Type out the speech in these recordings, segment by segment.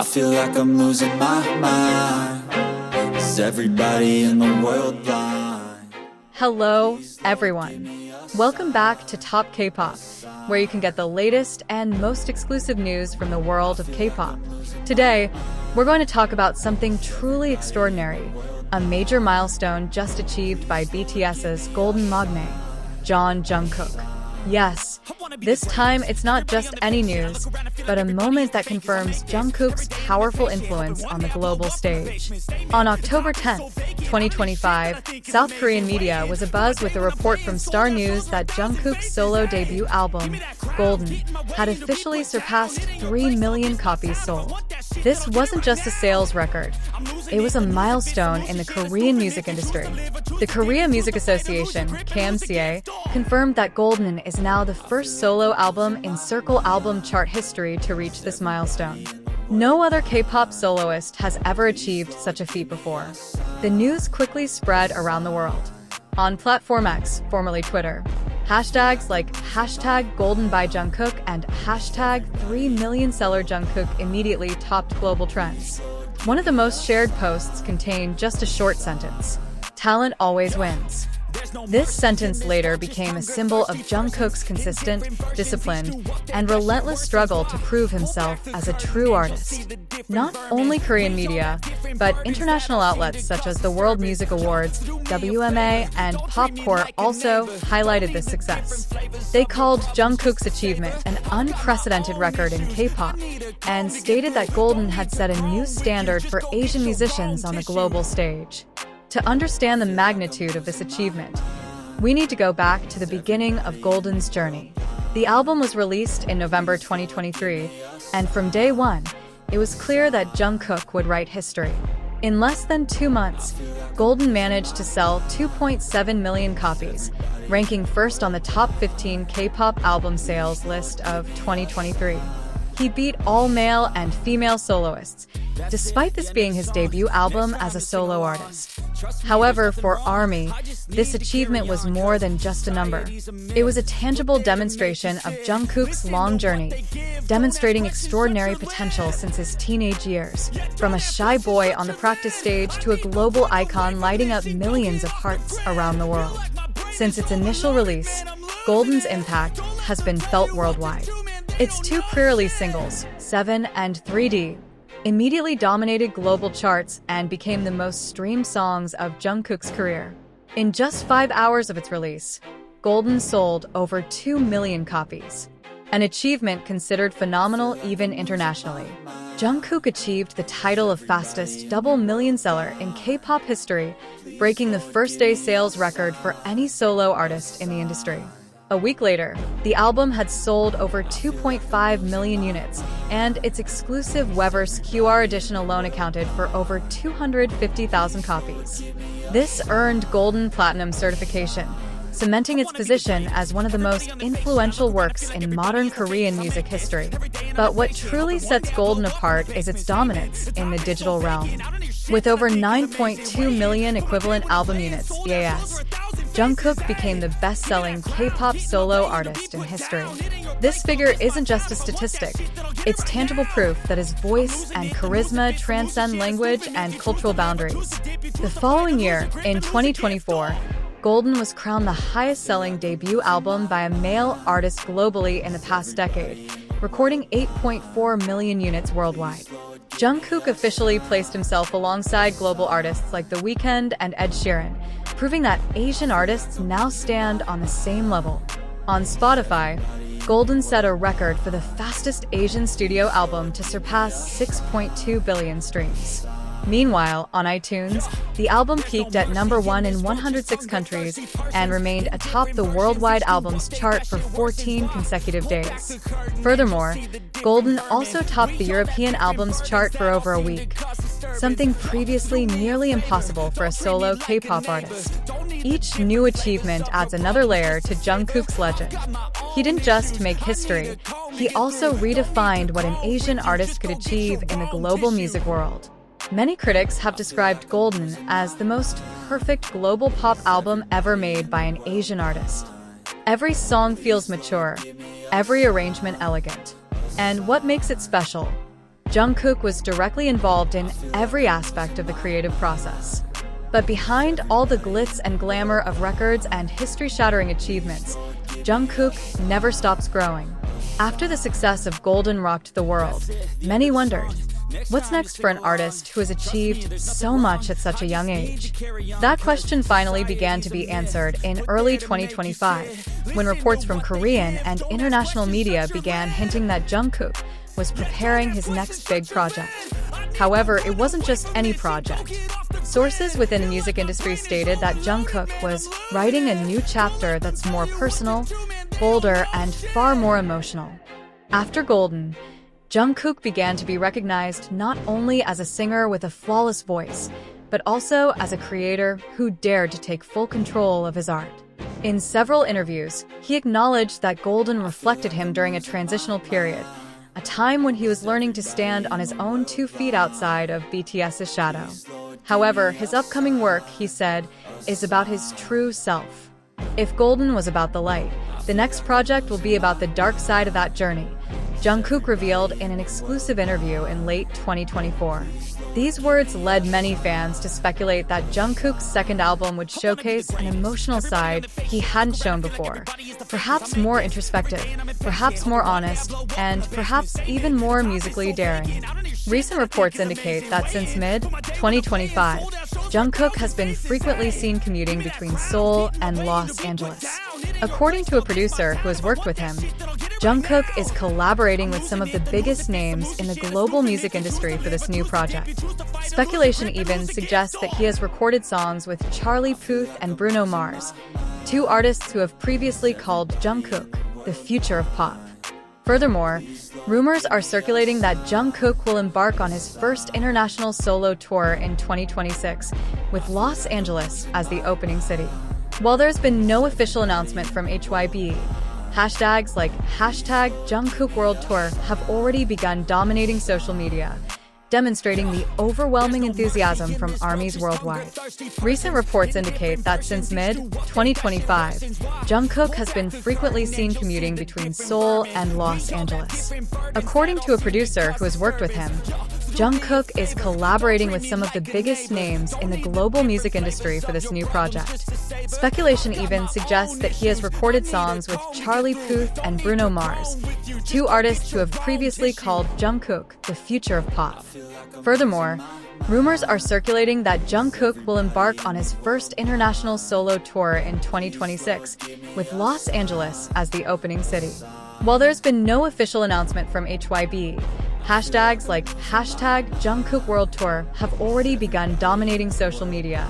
I feel like I'm losing my mind. Is everybody in the world blind? Hello, everyone. Welcome back to Top K-Pop, where you can get the latest and most exclusive news from the world of K-pop. Today, we're going to talk about something truly extraordinary, a major milestone just achieved by BTS's golden magne, Jungkook. Yes, this time it's not just any news, but a moment that confirms Jungkook's powerful influence on the global stage. On October 10th, 2025, South Korean media was abuzz with a report from Star News that Jungkook's solo debut album, Golden, had officially surpassed 3 million copies sold. This wasn't just a sales record, it was a milestone in the Korean music industry. The Korea Music Association, KMCA, confirmed that Golden is now the first solo album in Circle album chart history to reach this milestone. No other K-pop soloist has ever achieved such a feat before. The news quickly spread around the world. On Platform X, formerly Twitter, hashtags like #GoldenByJungkook and #3MillionSellerJungkook immediately topped global trends. One of the most shared posts contained just a short sentence: "Talent always wins." This sentence later became a symbol of Jungkook's consistent, disciplined, and relentless struggle to prove himself as a true artist. Not only Korean media, but international outlets such as the World Music Awards, WMA, and Popcore also highlighted this success. They called Jungkook's achievement an unprecedented record in K-pop, and stated that Golden had set a new standard for Asian musicians on the global stage. To understand the magnitude of this achievement, we need to go back to the beginning of Golden's journey. The album was released in November 2023, and from day one, it was clear that Jungkook would write history. In less than 2 months, Golden managed to sell 2.7 million copies, ranking first on the top 15 K-pop album sales list of 2023. He beat all male and female soloists, despite this being his debut album as a solo artist. However, for ARMY, this achievement was more than just a number. It was a tangible demonstration of Jungkook's long journey, demonstrating extraordinary potential since his teenage years, from a shy boy on the practice stage to a global icon lighting up millions of hearts around the world. Since its initial release, Golden's impact has been felt worldwide. Its 2 pre-release singles, 7 and 3D, immediately dominated global charts and became the most streamed songs of Jungkook's career. In just 5 hours of its release, Golden sold over 2 million copies, an achievement considered phenomenal even internationally. Jungkook achieved the title of fastest double million seller in K-pop history, breaking the first-day sales record for any solo artist in the industry. A week later, the album had sold over 2.5 million units, and its exclusive Weverse QR edition alone accounted for over 250,000 copies. This earned Golden Platinum certification, cementing its position as one of the most influential works in modern Korean music history. But what truly sets Golden apart is its dominance in the digital realm. With over 9.2 million equivalent album units, EAS, Jungkook became the best-selling K-pop solo artist in history. This figure isn't just a statistic, it's tangible proof that his voice and charisma transcend language and cultural boundaries. The following year, in 2024, Golden was crowned the highest-selling debut album by a male artist globally in the past decade, recording 8.4 million units worldwide. Jungkook officially placed himself alongside global artists like The Weeknd and Ed Sheeran, proving that Asian artists now stand on the same level. On Spotify, Golden set a record for the fastest Asian studio album to surpass 6.2 billion streams. Meanwhile, on iTunes, the album peaked at #1 in 106 countries and remained atop the worldwide albums chart for 14 consecutive days. Furthermore, Golden also topped the European albums chart for over a week, something previously nearly impossible for a solo K-pop artist. Each new achievement adds another layer to Jungkook's legend. He didn't just make history, he also redefined what an Asian artist could achieve in the global music world. Many critics have described Golden as the most perfect global pop album ever made by an Asian artist. Every song feels mature, every arrangement elegant. And what makes it special? Jungkook was directly involved in every aspect of the creative process. But behind all the glitz and glamour of records and history-shattering achievements, Jungkook never stops growing. After the success of Golden rocked the world, many wondered, what's next for an artist who has achieved so much at such a young age? That question finally began to be answered in early 2025, when reports from Korean and international media began hinting that Jungkook was preparing his next big project. However, it wasn't just any project. Sources within the music industry stated that Jungkook was writing a new chapter that's more personal, bolder, and far more emotional. After Golden, Jungkook began to be recognized not only as a singer with a flawless voice, but also as a creator who dared to take full control of his art. In several interviews, he acknowledged that Golden reflected him during a transitional period, a time when he was learning to stand on his own 2 feet outside of BTS's shadow. However, his upcoming work, he said, is about his true self. If Golden was about the light, the next project will be about the dark side of that journey, Jungkook revealed in an exclusive interview in late 2024. These words led many fans to speculate that Jungkook's second album would showcase an emotional side he hadn't shown before. Perhaps more introspective, perhaps more honest, and perhaps even more musically daring. Recent reports indicate that since mid-2025, Jungkook has been frequently seen commuting between Seoul and Los Angeles. According to a producer who has worked with him, Jungkook is collaborating with some of the biggest names in the global music industry for this new project. Speculation even suggests that he has recorded songs with Charlie Puth and Bruno Mars, 2 artists who have previously called Jungkook the future of pop. Furthermore, rumors are circulating that Jungkook will embark on his first international solo tour in 2026, with Los Angeles as the opening city. While there's been no official announcement from HYBE, hashtags like #Jungkook World Tour have already begun dominating social media, demonstrating the overwhelming enthusiasm from ARMYs worldwide. Recent reports indicate that since mid-2025, Jungkook has been frequently seen commuting between Seoul and Los Angeles. According to a producer who has worked with him, Jungkook is collaborating with some of the biggest names in the global music industry for this new project. Speculation even suggests that he has recorded songs with Charlie Puth and Bruno Mars, 2 artists who have previously called Jungkook the future of pop. Furthermore, rumors are circulating that Jungkook will embark on his first international solo tour in 2026, with Los Angeles as the opening city. While there's been no official announcement from HYBE, hashtags like #Jungkook World Tour have already begun dominating social media,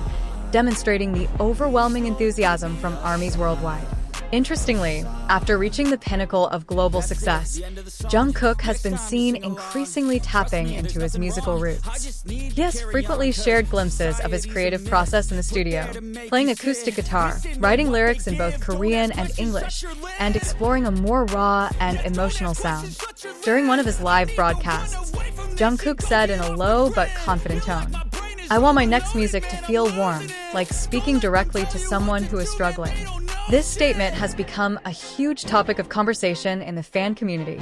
demonstrating the overwhelming enthusiasm from ARMYs worldwide. Interestingly, after reaching the pinnacle of global success, Jungkook has been seen increasingly tapping into his musical roots. He has frequently shared glimpses of his creative process in the studio, playing acoustic guitar, writing lyrics in both Korean and English, and exploring a more raw and emotional sound. During one of his live broadcasts, Jungkook said in a low but confident tone, "I want my next music to feel warm, like speaking directly to someone who is struggling." This statement has become a huge topic of conversation in the fan community.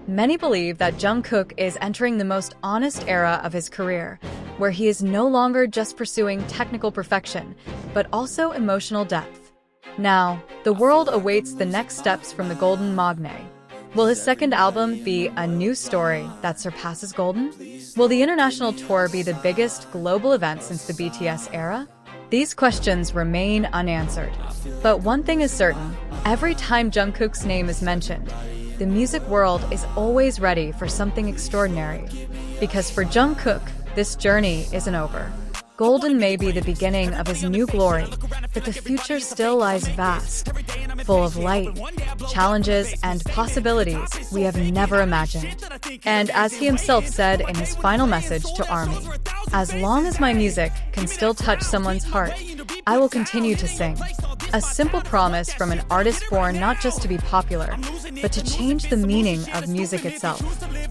Many believe that Jungkook is entering the most honest era of his career, where he is no longer just pursuing technical perfection, but also emotional depth. Now, the world awaits the next steps from the Golden Magne. Will his second album be a new story that surpasses Golden? Will the international tour be the biggest global event since the BTS era? These questions remain unanswered. But one thing is certain, every time Jungkook's name is mentioned, the music world is always ready for something extraordinary. Because for Jungkook, this journey isn't over. Golden may be the beginning of his new glory, but the future still lies vast, full of light, challenges, and possibilities we have never imagined. And as he himself said in his final message to ARMY, "As long as my music can still touch someone's heart, I will continue to sing." A simple promise from an artist born not just to be popular, but to change the meaning of music itself.